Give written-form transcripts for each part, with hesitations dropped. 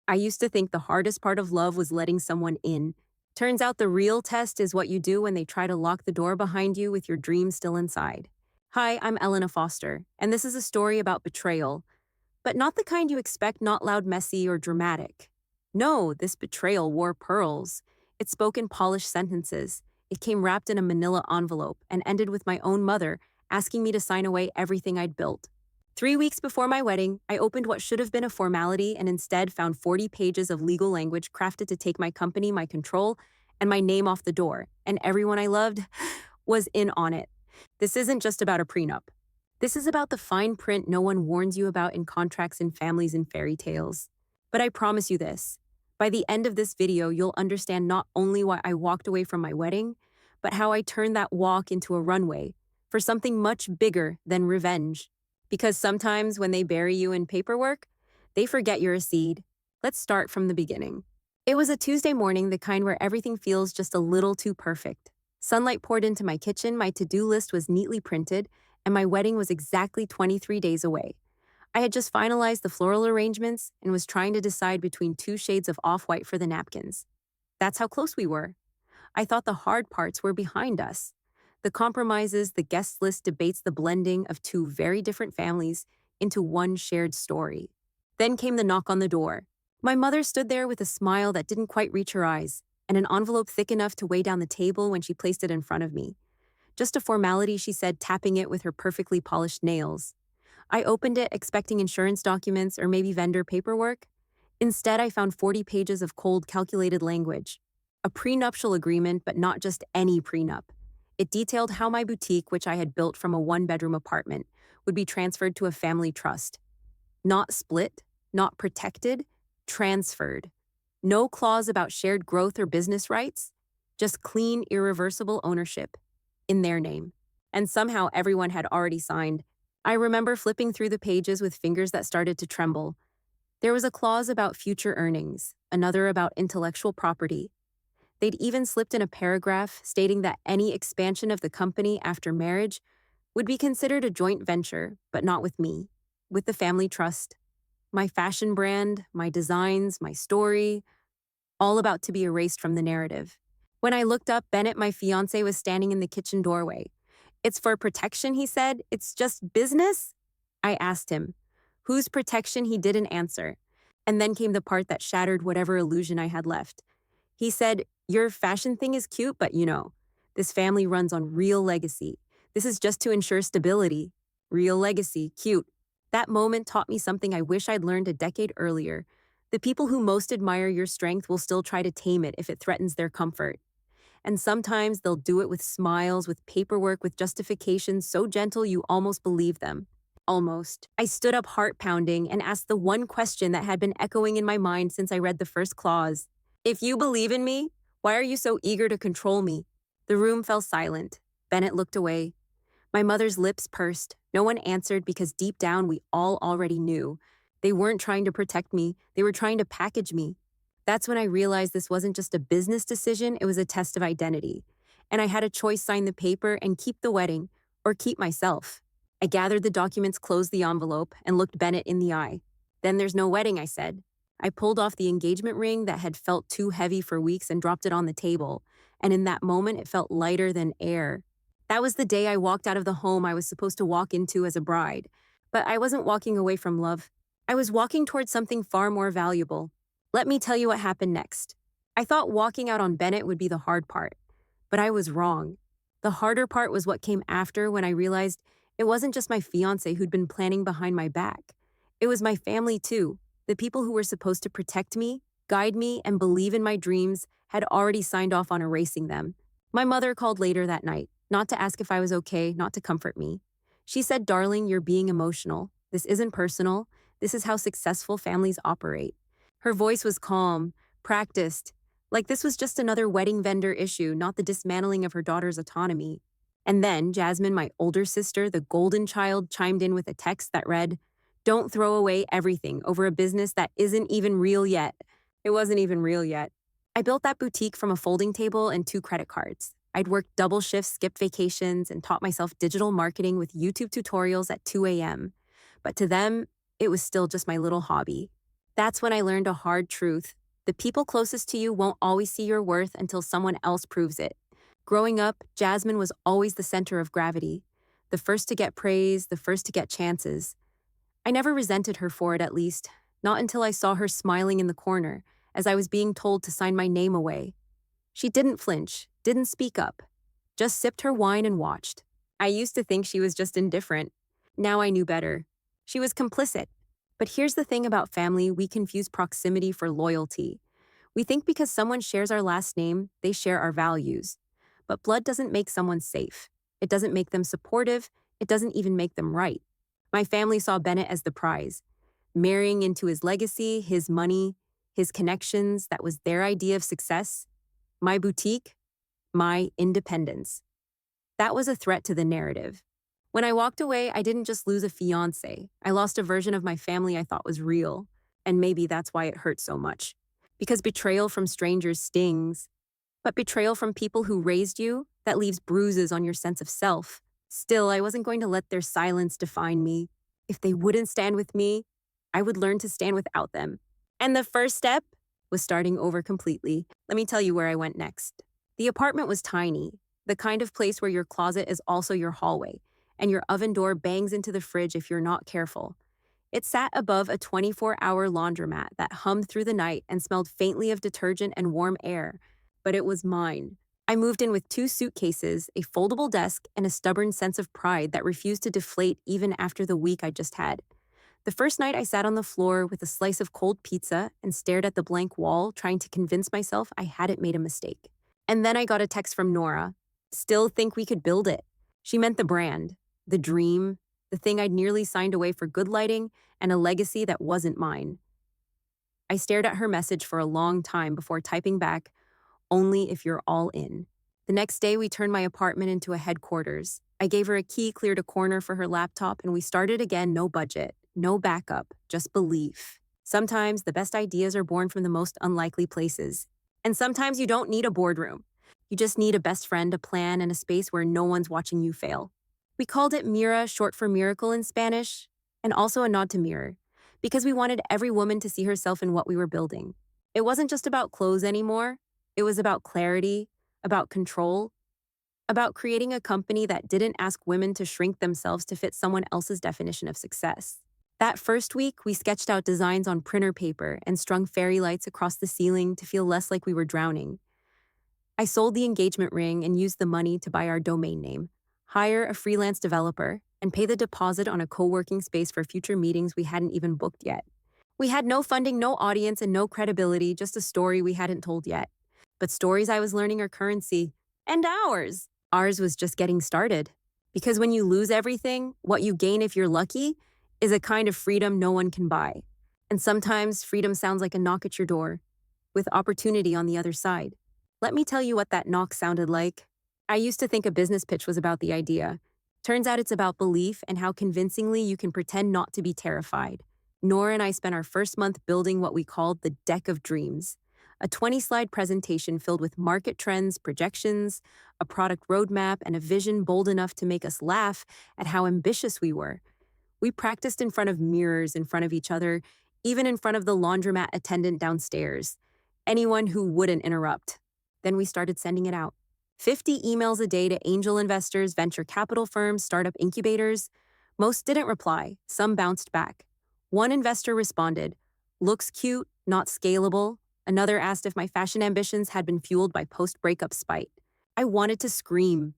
I used to think the hardest part of love was letting someone in. Turns out the real test is what you do when they try to lock the door behind you with your dream still inside. Hi, I'm Elena Foster, and this is a story about betrayal, but not the kind you expect, not loud, messy, or dramatic. No, this betrayal wore pearls. It spoke in polished sentences. It came wrapped in a manila envelope and ended with my own mother asking me to sign away everything I'd built. 3 weeks before my wedding, I opened what should have been a formality and instead found 40 pages of legal language crafted to take my company, my control, and my name off the door, and everyone I loved was in on it. This isn't just about a prenup. This is about the fine print no one warns you about in contracts and families and fairy tales. But I promise you this, by the end of this video, you'll understand not only why I walked away from my wedding, but how I turned that walk into a runway for something much bigger than revenge. Because sometimes when they bury you in paperwork, they forget you're a seed. Let's start from the beginning. It was a Tuesday morning, the kind where everything feels just a little too perfect. Sunlight poured into my kitchen, my to-do list was neatly printed, and my wedding was exactly 23 days away. I had just finalized the floral arrangements and was trying to decide between two shades of off-white for the napkins. That's how close we were. I thought the hard parts were behind us. The compromises, the guest list debates, the blending of two very different families into one shared story. Then came the knock on the door. My mother stood there with a smile that didn't quite reach her eyes, and an envelope thick enough to weigh down the table when she placed it in front of me. Just a formality, she said, tapping it with her perfectly polished nails. I opened it, expecting insurance documents or maybe vendor paperwork. Instead, I found 40 pages of cold, calculated language. A prenuptial agreement, but not just any prenup. It detailed how my boutique, which I had built from a one-bedroom apartment, would be transferred to a family trust. Not split, not protected, transferred. No clause about shared growth or business rights, just clean, irreversible ownership in their name. And somehow everyone had already signed. I remember flipping through the pages with fingers that started to tremble. There was a clause about future earnings, another about intellectual property. They'd even slipped in a paragraph stating that any expansion of the company after marriage would be considered a joint venture, but not with me, with the family trust. My fashion brand, my designs, my story, all about to be erased from the narrative. When I looked up, Bennett, my fiancé, was standing in the kitchen doorway. "It's for protection," he said. "It's just business?" I asked him. Whose protection? He didn't answer. And then came the part that shattered whatever illusion I had left. He said, "Your fashion thing is cute, but this family runs on real legacy. This is just to ensure stability. Real legacy, cute." That moment taught me something I wish I'd learned a decade earlier. The people who most admire your strength will still try to tame it if it threatens their comfort. And sometimes they'll do it with smiles, with paperwork, with justifications so gentle you almost believe them. Almost. I stood up heart pounding and asked the one question that had been echoing in my mind since I read the first clause. "If you believe in me, why are you so eager to control me?" The room fell silent. Bennett looked away. My mother's lips pursed. No one answered because deep down we all already knew. They weren't trying to protect me. They were trying to package me. That's when I realized this wasn't just a business decision, it was a test of identity. And I had a choice: sign the paper and keep the wedding, or keep myself. I gathered the documents, closed the envelope, and looked Bennett in the eye. "Then there's no wedding," I said. I pulled off the engagement ring that had felt too heavy for weeks and dropped it on the table. And in that moment, it felt lighter than air. That was the day I walked out of the home I was supposed to walk into as a bride. But I wasn't walking away from love. I was walking towards something far more valuable. Let me tell you what happened next. I thought walking out on Bennett would be the hard part, but I was wrong. The harder part was what came after, when I realized it wasn't just my fiancé who'd been planning behind my back. It was my family too. The people who were supposed to protect me, guide me, and believe in my dreams had already signed off on erasing them. My mother called later that night, not to ask if I was okay, not to comfort me. She said, "Darling, you're being emotional. This isn't personal. This is how successful families operate." Her voice was calm, practiced, like this was just another wedding vendor issue, not the dismantling of her daughter's autonomy. And then Jasmine, my older sister, the golden child, chimed in with a text that read, "Don't throw away everything over a business that isn't even real yet." It wasn't even real yet. I built that boutique from a folding table and 2 credit cards. I'd worked double shifts, skipped vacations, and taught myself digital marketing with YouTube tutorials at 2 a.m. But to them, it was still just my little hobby. That's when I learned a hard truth. The people closest to you won't always see your worth until someone else proves it. Growing up, Jasmine was always the center of gravity, the first to get praise, the first to get chances. I never resented her for it, at least, not until I saw her smiling in the corner as I was being told to sign my name away. She didn't flinch, didn't speak up, just sipped her wine and watched. I used to think she was just indifferent. Now I knew better. She was complicit. But here's the thing about family: we confuse proximity for loyalty. We think because someone shares our last name, they share our values. But blood doesn't make someone safe. It doesn't make them supportive. It doesn't even make them right. My family saw Bennett as the prize. Marrying into his legacy, his money, his connections, that was their idea of success. My boutique, my independence. That was a threat to the narrative. When I walked away, I didn't just lose a fiancé. I lost a version of my family I thought was real. And maybe that's why it hurt so much. Because betrayal from strangers stings. But betrayal from people who raised you, that leaves bruises on your sense of self. Still, I wasn't going to let their silence define me. If they wouldn't stand with me, I would learn to stand without them. And the first step was starting over completely. Let me tell you where I went next. The apartment was tiny, the kind of place where your closet is also your hallway, and your oven door bangs into the fridge if you're not careful. It sat above a 24-hour laundromat that hummed through the night and smelled faintly of detergent and warm air, but it was mine. I moved in with 2 suitcases, a foldable desk, and a stubborn sense of pride that refused to deflate even after the week I just had. The first night I sat on the floor with a slice of cold pizza and stared at the blank wall, trying to convince myself I hadn't made a mistake. And then I got a text from Nora. Still think we could build it. She meant the brand, the dream, the thing I'd nearly signed away for good lighting, and a legacy that wasn't mine. I stared at her message for a long time before typing back, "Only if you're all in." The next day, we turned my apartment into a headquarters. I gave her a key, cleared a corner for her laptop, and we started again. No budget, no backup, just belief. Sometimes the best ideas are born from the most unlikely places. And sometimes you don't need a boardroom. You just need a best friend, a plan, and a space where no one's watching you fail. We called it Mira, short for miracle in Spanish, and also a nod to mirror, because we wanted every woman to see herself in what we were building. It wasn't just about clothes anymore. It was about clarity, about control, about creating a company that didn't ask women to shrink themselves to fit someone else's definition of success. That first week, we sketched out designs on printer paper and strung fairy lights across the ceiling to feel less like we were drowning. I sold the engagement ring and used the money to buy our domain name, hire a freelance developer, and pay the deposit on a co-working space for future meetings we hadn't even booked yet. We had no funding, no audience, and no credibility, just a story we hadn't told yet. But stories I was learning are currency. And ours. Ours was just getting started. Because when you lose everything, what you gain if you're lucky is a kind of freedom no one can buy. And sometimes freedom sounds like a knock at your door, with opportunity on the other side. Let me tell you what that knock sounded like. I used to think a business pitch was about the idea. Turns out it's about belief and how convincingly you can pretend not to be terrified. Nora and I spent our first month building what we called the Deck of Dreams, a 20-slide presentation filled with market trends, projections, a product roadmap, and a vision bold enough to make us laugh at how ambitious we were. We practiced in front of mirrors, in front of each other, even in front of the laundromat attendant downstairs. Anyone who wouldn't interrupt. Then we started sending it out. 50 emails a day to angel investors, venture capital firms, startup incubators. Most didn't reply. Some bounced back. One investor responded, "Looks cute, not scalable." Another asked if my fashion ambitions had been fueled by post-breakup spite. I wanted to scream.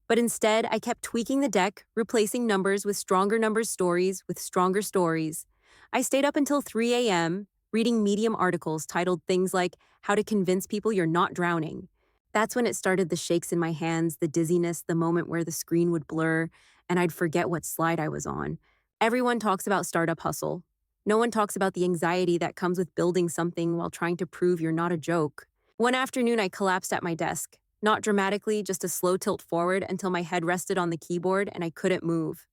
But instead, I kept tweaking the deck, replacing numbers with stronger numbers stories with stronger stories. I stayed up until 3 a.m., reading Medium articles titled things like "How to Convince People You're Not Drowning." That's when it started: the shakes in my hands, the dizziness, the moment where the screen would blur, and I'd forget what slide I was on. Everyone talks about startup hustle. No one talks about the anxiety that comes with building something while trying to prove you're not a joke. One afternoon, I collapsed at my desk. Not dramatically, just a slow tilt forward until my head rested on the keyboard and I couldn't move.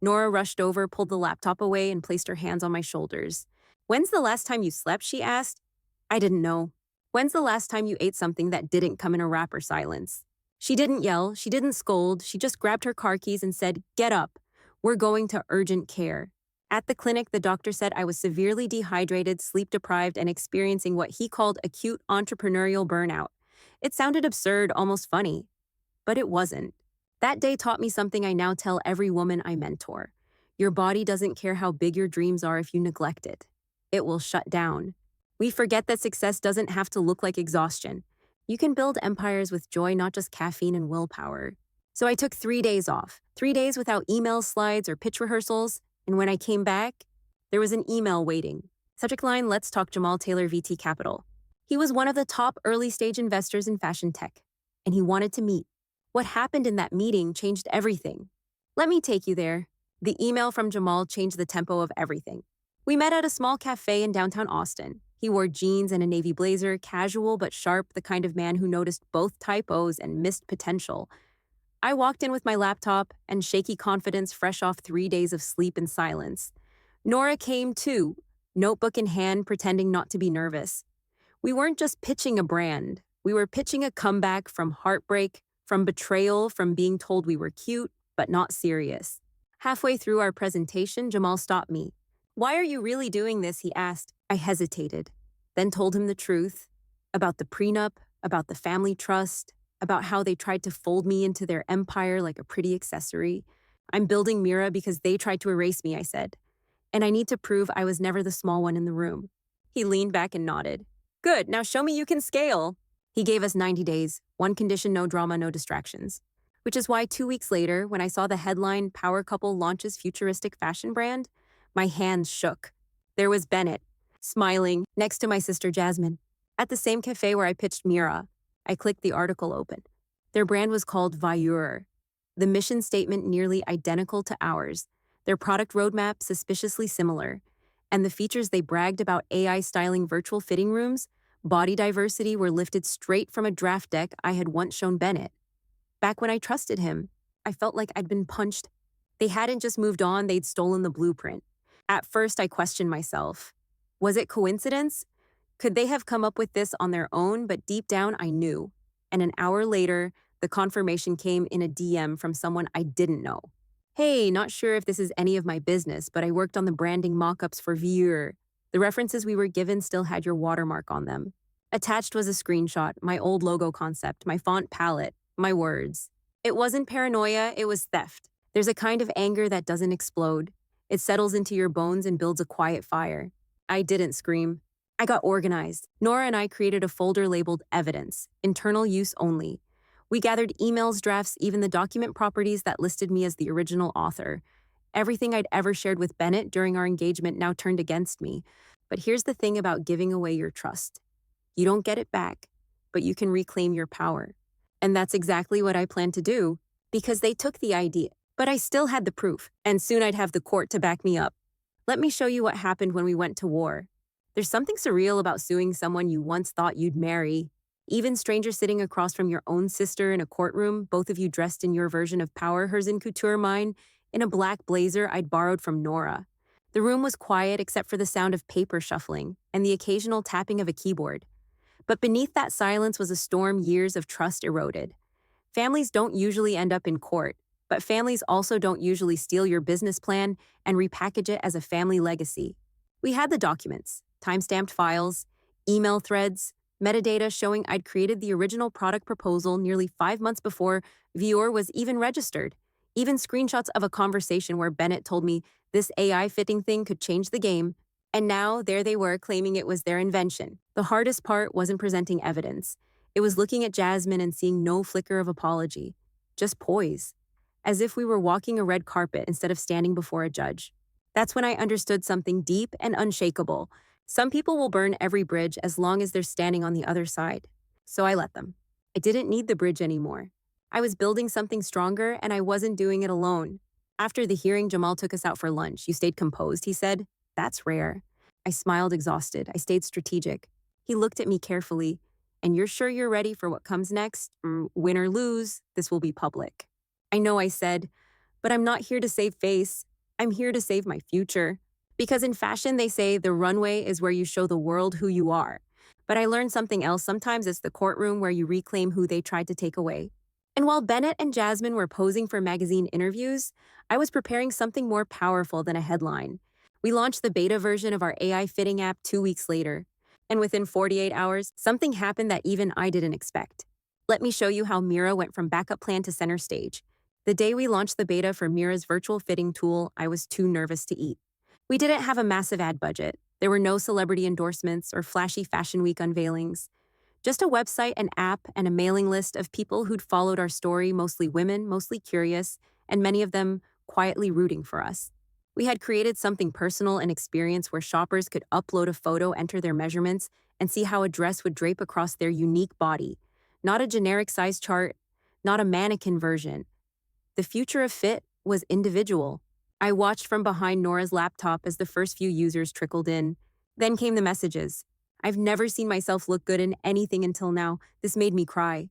Nora rushed over, pulled the laptop away, and placed her hands on my shoulders. "When's the last time you slept?" she asked. I didn't know. "When's the last time you ate something that didn't come in a wrap or silence?" She didn't yell, she didn't scold, she just grabbed her car keys and said, "Get up. We're going to urgent care." At the clinic, the doctor said I was severely dehydrated, sleep deprived, and experiencing what he called acute entrepreneurial burnout. It sounded absurd, almost funny, but it wasn't. That day taught me something I now tell every woman I mentor. Your body doesn't care how big your dreams are if you neglect it. It will shut down. We forget that success doesn't have to look like exhaustion. You can build empires with joy, not just caffeine and willpower. So I took 3 days off, 3 days without email slides or pitch rehearsals, and when I came back, there was an email waiting. Subject line, Let's Talk Jamal Taylor VT Capital. He was one of the top early stage investors in fashion tech, and he wanted to meet. What happened in that meeting changed everything. Let me take you there. The email from Jamal changed the tempo of everything. We met at a small cafe in downtown Austin. He wore jeans and a navy blazer, casual but sharp, the kind of man who noticed both typos and missed potential. I walked in with my laptop and shaky confidence fresh off 3 days of sleep and silence. Nora came too, notebook in hand, pretending not to be nervous. We weren't just pitching a brand. We were pitching a comeback from heartbreak, from betrayal, from being told we were cute, but not serious. Halfway through our presentation, Jamal stopped me. Why are you really doing this? He asked. I hesitated, then told him the truth about the prenup, about the family trust, about how they tried to fold me into their empire like a pretty accessory. I'm building Mira because they tried to erase me, I said. And I need to prove I was never the small one in the room. He leaned back and nodded. Good, now show me you can scale. He gave us 90 days, one condition, no drama, no distractions. Which is why 2 weeks later, when I saw the headline, Power Couple Launches Futuristic Fashion Brand, my hands shook. There was Bennett, smiling, next to my sister Jasmine. At the same cafe where I pitched Mira, I clicked the article open. Their brand was called Voyeur. The mission statement nearly identical to ours. Their product roadmap suspiciously similar. And the features they bragged about, AI styling virtual fitting rooms, body diversity, were lifted straight from a draft deck I had once shown Bennett. Back when I trusted him, I felt like I'd been punched. They hadn't just moved on, they'd stolen the blueprint. At first, I questioned myself. Was it coincidence? Could they have come up with this on their own? But deep down, I knew. And an hour later, the confirmation came in a DM from someone I didn't know. Hey, not sure if this is any of my business, but I worked on the branding mock-ups for Voyeur. The references we were given still had your watermark on them. Attached was a screenshot, my old logo concept, my font palette, my words. It wasn't paranoia, it was theft. There's a kind of anger that doesn't explode. It settles into your bones and builds a quiet fire. I didn't scream. I got organized. Nora and I created a folder labeled Evidence, internal use only. We gathered emails, drafts, even the document properties that listed me as the original author. Everything I'd ever shared with Bennett during our engagement now turned against me. But here's the thing about giving away your trust. You don't get it back, but you can reclaim your power. And that's exactly what I planned to do, because they took the idea. But I still had the proof, and soon I'd have the court to back me up. Let me show you what happened when we went to war. There's something surreal about suing someone you once thought you'd marry. Even strangers sitting across from your own sister in a courtroom, both of you dressed in your version of power, hers in couture, mine in a black blazer I'd borrowed from Nora. The room was quiet except for the sound of paper shuffling and the occasional tapping of a keyboard. But beneath that silence was a storm years of trust eroded. Families don't usually end up in court, but families also don't usually steal your business plan and repackage it as a family legacy. We had the documents, timestamped files, email threads, metadata showing I'd created the original product proposal nearly 5 months before Voyeur was even registered. Even screenshots of a conversation where Bennett told me this AI fitting thing could change the game. And now there they were claiming it was their invention. The hardest part wasn't presenting evidence. It was looking at Jasmine and seeing no flicker of apology, just poise, as if we were walking a red carpet instead of standing before a judge. That's when I understood something deep and unshakable. Some people will burn every bridge as long as they're standing on the other side. So I let them. I didn't need the bridge anymore. I was building something stronger, and I wasn't doing it alone. After the hearing, Jamal took us out for lunch. You stayed composed, he said. That's rare. I smiled, exhausted. I stayed strategic. He looked at me carefully. And you're sure you're ready for what comes next? Win or lose, this will be public. I know, I said, but I'm not here to save face. I'm here to save my future. Because in fashion, they say the runway is where you show the world who you are. But I learned something else. Sometimes it's the courtroom where you reclaim who they tried to take away. And while Bennett and Jasmine were posing for magazine interviews, I was preparing something more powerful than a headline. We launched the beta version of our AI fitting app 2 weeks later. And within 48 hours, something happened that even I didn't expect. Let me show you how Mira went from backup plan to center stage. The day we launched the beta for Mira's virtual fitting tool, I was too nervous to eat. We didn't have a massive ad budget. There were no celebrity endorsements or flashy Fashion Week unveilings. Just a website, an app, and a mailing list of people who'd followed our story, mostly women, mostly curious, and many of them quietly rooting for us. We had created something personal and experience where shoppers could upload a photo, enter their measurements, and see how a dress would drape across their unique body. Not a generic size chart, not a mannequin version. The future of fit was individual. I watched from behind Nora's laptop as the first few users trickled in. Then came the messages. I've never seen myself look good in anything until now. This made me cry.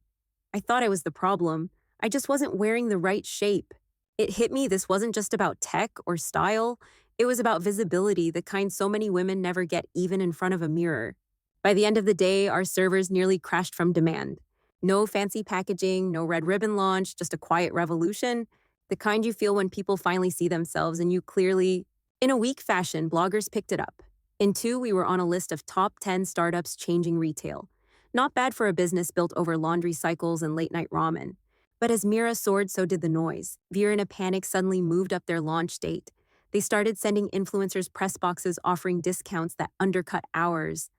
I thought I was the problem. I just wasn't wearing the right shape. It hit me this wasn't just about tech or style. It was about visibility, the kind so many women never get even in front of a mirror. By the end of the day, our servers nearly crashed from demand. No fancy packaging, no red ribbon launch, just a quiet revolution. The kind you feel when people finally see themselves and you clearly. In a weak fashion, bloggers picked it up. In 2, we were on a list of top 10 startups changing retail. Not bad for a business built over laundry cycles and late-night ramen. But as Mira soared, so did the noise. Veer in a panic suddenly moved up their launch date. They started sending influencers press boxes offering discounts that undercut ours.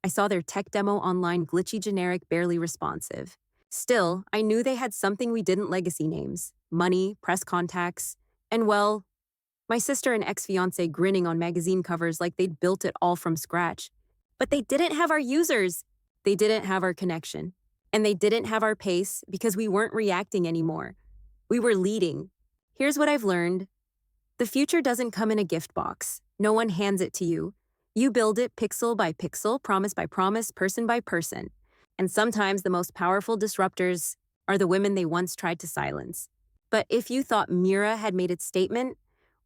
I saw their tech demo online, glitchy, generic, barely responsive. Still, I knew they had something we didn't: legacy names, money, press contacts, and well, my sister and ex-fiancé grinning on magazine covers like they'd built it all from scratch. But they didn't have our users. They didn't have our connection. And they didn't have our pace because we weren't reacting anymore. We were leading. Here's what I've learned. The future doesn't come in a gift box. No one hands it to you. You build it pixel by pixel, promise by promise, person by person. And sometimes the most powerful disruptors are the women they once tried to silence. But if you thought Mira had made its statement,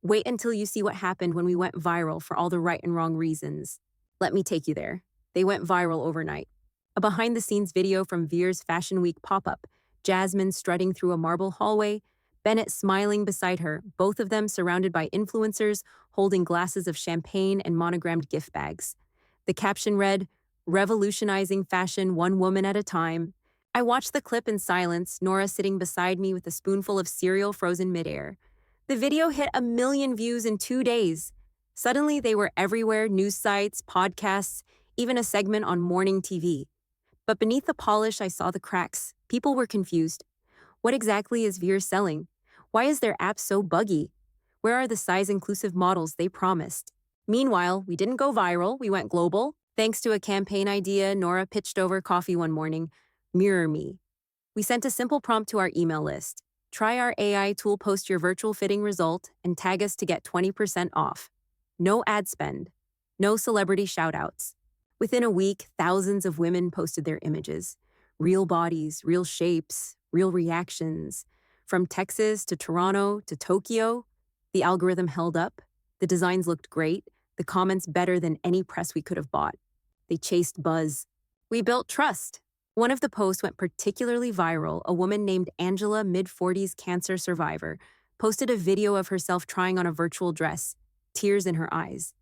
wait until you see what happened when we went viral for all the right and wrong reasons. Let me take you there. They went viral overnight. A behind-the-scenes video from Veer's Fashion Week pop-up, Jasmine strutting through a marble hallway, Bennett smiling beside her, both of them surrounded by influencers holding glasses of champagne and monogrammed gift bags. The caption read, "Revolutionizing fashion one woman at a time." I watched the clip in silence, Nora sitting beside me with a spoonful of cereal frozen midair. The video hit 1 million views in 2 days. Suddenly, they were everywhere: news sites, podcasts, even a segment on morning TV. But beneath the polish, I saw the cracks. People were confused. What exactly is Veer selling? Why is their app so buggy? Where are the size-inclusive models they promised? Meanwhile, we didn't go viral, we went global. Thanks to a campaign idea Nora pitched over coffee one morning, Mirror Me. We sent a simple prompt to our email list. Try our AI tool, post your virtual fitting result, and tag us to get 20% off. No ad spend. No celebrity shoutouts. Within a week, thousands of women posted their images. Real bodies, real shapes, real reactions. From Texas to Toronto to Tokyo, the algorithm held up. The designs looked great. The comments better than any press we could have bought. They chased buzz. We built trust. One of the posts went particularly viral. A woman named Angela, mid-40s cancer survivor, posted a video of herself trying on a virtual dress, tears in her eyes.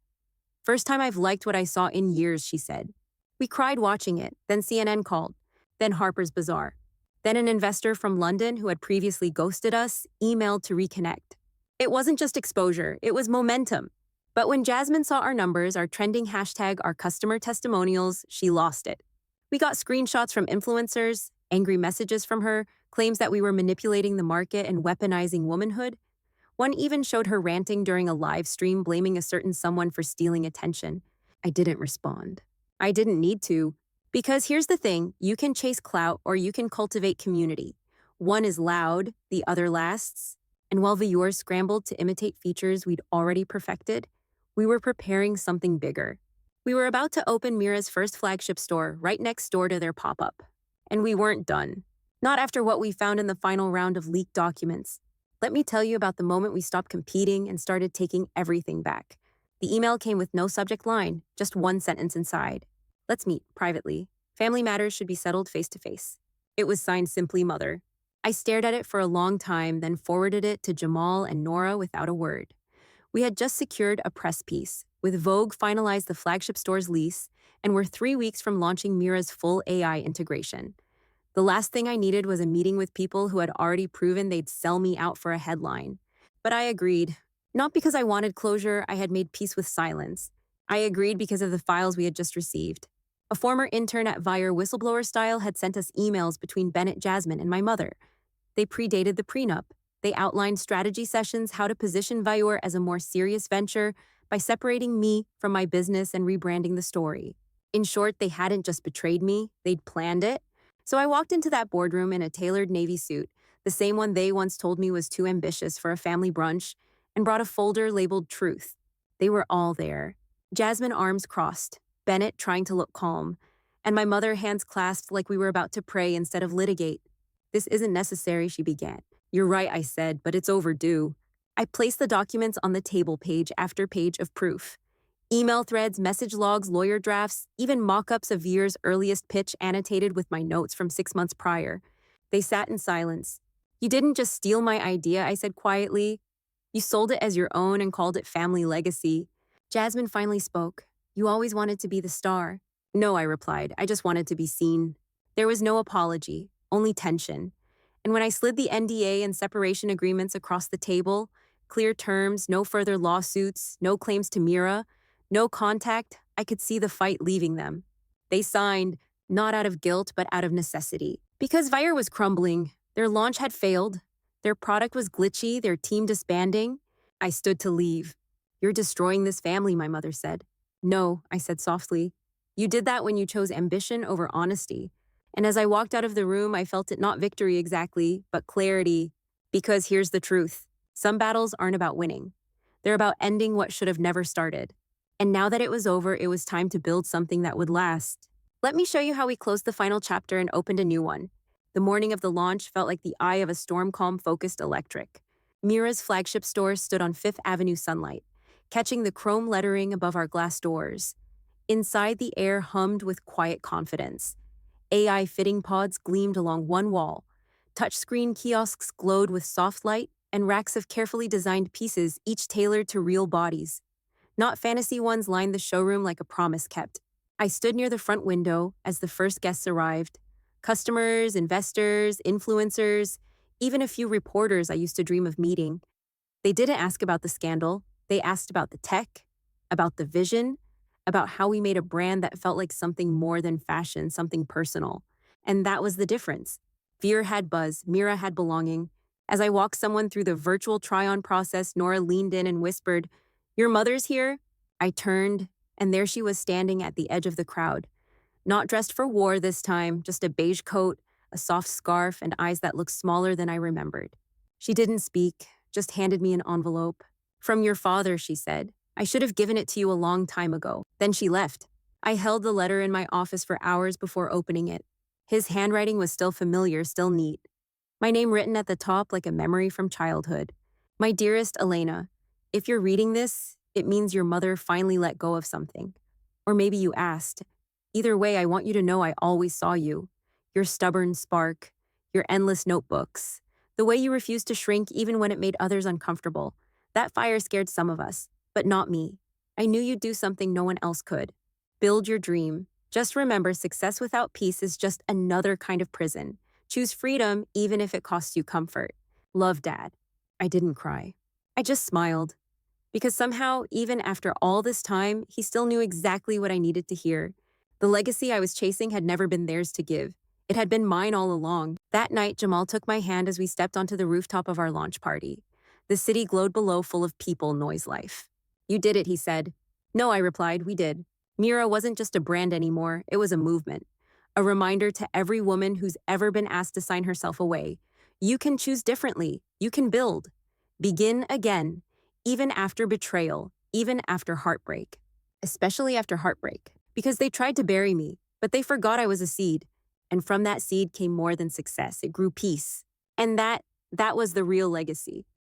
"First time I've liked what I saw in years," she said. We cried watching it, then CNN called, then Harper's Bazaar. Then an investor from London who had previously ghosted us emailed to reconnect. It wasn't just exposure, it was momentum. But when Jasmine saw our numbers, our trending hashtag, our customer testimonials, she lost it. We got screenshots from influencers, angry messages from her, claims that we were manipulating the market and weaponizing womanhood. One even showed her ranting during a live stream, blaming a certain someone for stealing attention. I didn't respond. I didn't need to. Because here's the thing, you can chase clout or you can cultivate community. One is loud, the other lasts. And while viewers scrambled to imitate features we'd already perfected, we were preparing something bigger. We were about to open Mira's first flagship store right next door to their pop-up. And we weren't done. Not after what we found in the final round of leaked documents. Let me tell you about the moment we stopped competing and started taking everything back. The email came with no subject line, just one sentence inside. "Let's meet, privately. Family matters should be settled face-to-face." It was signed simply Mother. I stared at it for a long time, then forwarded it to Jamal and Nora without a word. We had just secured a press piece, with Vogue finalized the flagship store's lease, and were 3 weeks from launching Mira's full AI integration. The last thing I needed was a meeting with people who had already proven they'd sell me out for a headline. But I agreed. Not because I wanted closure, I had made peace with silence. I agreed because of the files we had just received. A former intern at Vire whistleblower style had sent us emails between Bennett Jasmine and my mother. They predated the prenup. They outlined strategy sessions, how to position Vire as a more serious venture by separating me from my business and rebranding the story. In short, they hadn't just betrayed me, they'd planned it. So I walked into that boardroom in a tailored navy suit, the same one they once told me was too ambitious for a family brunch, and brought a folder labeled Truth. They were all there. Jasmine, arms crossed, Bennett trying to look calm, and my mother, hands clasped like we were about to pray instead of litigate. "This isn't necessary," she began. "You're right," I said, "but it's overdue." I placed the documents on the table, page after page of proof. Email threads, message logs, lawyer drafts, even mock-ups of Veer's earliest pitch annotated with my notes from 6 months prior. They sat in silence. "You didn't just steal my idea," I said quietly. "You sold it as your own and called it family legacy." Jasmine finally spoke. "You always wanted to be the star." "No," I replied. "I just wanted to be seen." There was no apology, only tension. And when I slid the NDA and separation agreements across the table, clear terms, no further lawsuits, no claims to Mira, no contact, I could see the fight leaving them. They signed, not out of guilt, but out of necessity. Because Vire was crumbling, their launch had failed, their product was glitchy, their team disbanding, I stood to leave. "You're destroying this family," my mother said. "No," I said softly. "You did that when you chose ambition over honesty." And as I walked out of the room, I felt it not victory exactly, but clarity. Because here's the truth. Some battles aren't about winning. They're about ending what should have never started. And now that it was over, it was time to build something that would last. Let me show you how we closed the final chapter and opened a new one. The morning of the launch felt like the eye of a storm calm focused electric. Mira's flagship store stood on Fifth Avenue sunlight, catching the chrome lettering above our glass doors. Inside, the air hummed with quiet confidence. AI fitting pods gleamed along one wall. Touchscreen kiosks glowed with soft light, and racks of carefully designed pieces, each tailored to real bodies. Not fantasy ones, lined the showroom like a promise kept. I stood near the front window as the first guests arrived. Customers, investors, influencers, even a few reporters I used to dream of meeting. They didn't ask about the scandal. They asked about the tech, about the vision, about how we made a brand that felt like something more than fashion, something personal. And that was the difference. Veer had buzz, Mira had belonging. As I walked someone through the virtual try-on process, Nora leaned in and whispered, "Your mother's here?" I turned, and there she was standing at the edge of the crowd. Not dressed for war this time, just a beige coat, a soft scarf, and eyes that looked smaller than I remembered. She didn't speak, just handed me an envelope. "From your father," she said. "I should have given it to you a long time ago." Then she left. I held the letter in my office for hours before opening it. His handwriting was still familiar, still neat. My name written at the top like a memory from childhood. "My dearest Elena, if you're reading this, it means your mother finally let go of something. Or maybe you asked. Either way, I want you to know I always saw you. Your stubborn spark, your endless notebooks, the way you refused to shrink even when it made others uncomfortable. That fire scared some of us, but not me. I knew you'd do something no one else could. Build your dream. Just remember, success without peace is just another kind of prison. Choose freedom even if it costs you comfort. Love, Dad." I didn't cry. I just smiled. Because somehow, even after all this time, he still knew exactly what I needed to hear. The legacy I was chasing had never been theirs to give. It had been mine all along. That night, Jamal took my hand as we stepped onto the rooftop of our launch party. The city glowed below, full of people, noise, life. "You did it," he said. "No," I replied, "we did." Mira wasn't just a brand anymore, it was a movement. A reminder to every woman who's ever been asked to sign herself away. You can choose differently. You can build. Begin again. Even after betrayal, even after heartbreak. Especially after heartbreak. Because they tried to bury me, but they forgot I was a seed. And from that seed came more than success. It grew peace. And that was the real legacy.